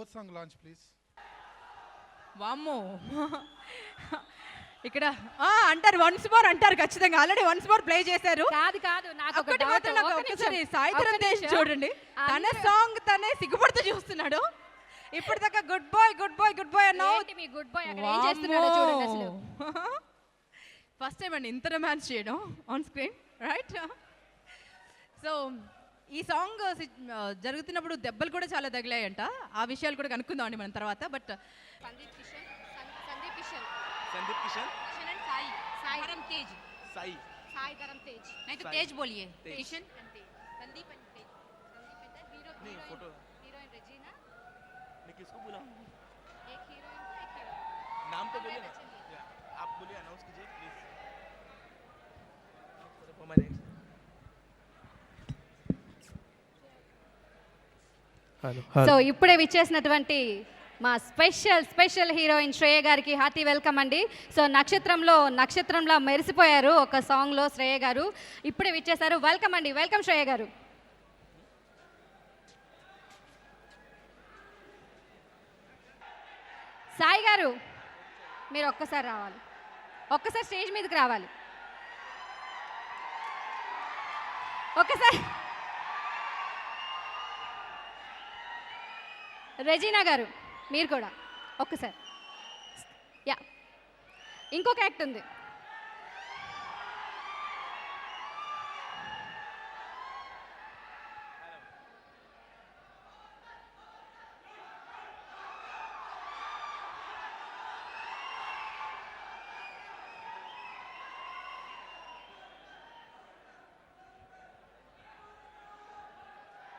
fourth song launch, please. వామ్మో ఇక్కడ అంటారు వన్స్ మోర్ అంటారు ఖచ్చితంగా. ఆల్రెడీ వన్స్ మోర్ ప్లే చేశారు. కాదు నాకు ఒక ఒక్కటి మాత్రం నాకు ఒక్కసారి సాయిధరం తేజ్ చూడండి. తన సాంగ్ తనే సిగ్గుపడుతూ చూస్తున్నాడు. ఇప్పటిదాకా గుడ్ బాయ్ అన్నావు. ఏంటి మీ గుడ్ బాయ్ అక్కడ ఏం చేస్తున్నాడో చూడండి అసలు. ఫస్ట్ టైం అండి ఇంత రొమాన్స్ చేయడం ఆన్ స్క్రీన్, రైట్? సో ఈ సాంగ్ జరుగుతున్నప్పుడు దెబ్బలు కూడా చాలా తగిలాయంట. ఆ విషయాలు కూడా కనుక్కుందాం అండి మనం తర్వాత. బట్ సందీప్ కిషన్ संदीप किशन किशन एंड साई धरम तेज साई धरम तेज नहीं तो तेज बोलिए. Kishan and Tej Sandeep and Tej. Sandeep and hero नहीं फोटो हीरोइन रेजिना. मैं किसको बुलाऊं? एक हीरोइन को एक हीरो. नाम तो बोलिए ना. आप बोलिए, अनाउंस कीजिए प्लीज. हेलो సో ఇప్పుడే విచ్చేసినటువంటి మా స్పెషల్ హీరోయిన్ శ్రేయ గారికి హార్టీ వెల్కమ్ అండి. సో నక్షత్రంలా మెరిసిపోయారు ఒక సాంగ్లో శ్రేయ గారు. ఇప్పుడే విచ్చేశారు. వెల్కమ్ అండి. వెల్కమ్ శ్రేయ గారు. సాయి గారు మీరు ఒక్కసారి రావాలి. ఒక్కసారి స్టేజ్ మీదకి రావాలి. ఒక్కసారి రెజీనా గారు మీరు కూడా ఒక్కసారి. యా ఇంకొక యాక్ట్ ఉంది.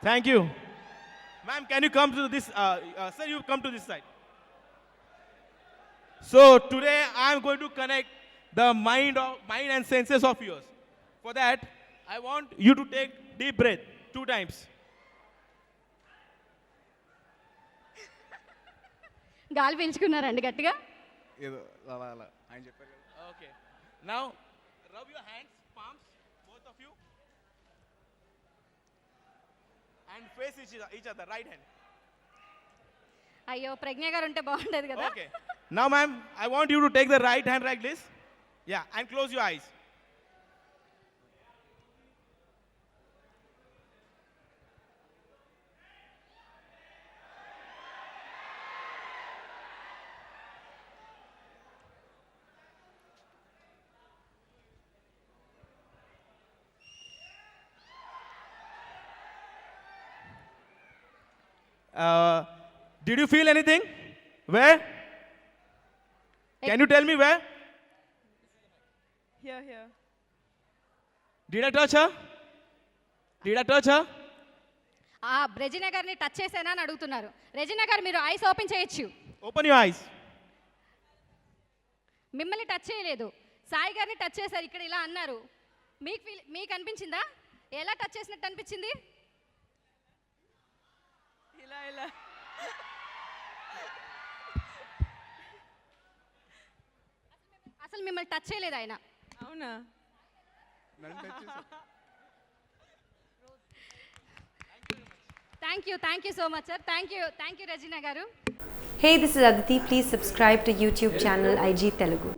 Thank you. Ma'am, can you come to this, sir, you come to this side. So today I am going to connect the mind and senses of yours. For that, I want you to take deep breath 2 times. గాలి పీల్చుకున్నారండి గట్టిగా. Okay. Now, rub your hands, palms, both of you. And face each other, right hand. అయ్యో ప్రజ్ఞ గారు ఉంటే బాగుండేది కదా. Okay. Now, ma'am, I want you to take the right hand like this. Yeah, and close your eyes. Did you feel anything? Where? Can you tell me where? Here. Did I touch her? Regina గారిని touch చేశానా అని అడుగుతున్నారు. Regina గారు మీరు eyes open చేయొచ్చు. Open your eyes. మిమ్మల్ని touch చేయలేదు, సాయి గారిని టచ్ చేశారు. ఇక్కడ ఇలా అన్నారు. మీకు అనిపించిందా? ఎలా టచ్ చేసినట్టు అనిపించింది? ఇలా అసలు మిమ్మల్ని టచ్ చేయలేదు ఆయన. అవునా? Thank you so much sir. Thank you Regina గారు. Hey, this is Aditi. Please subscribe to YouTube channel IG Telugu.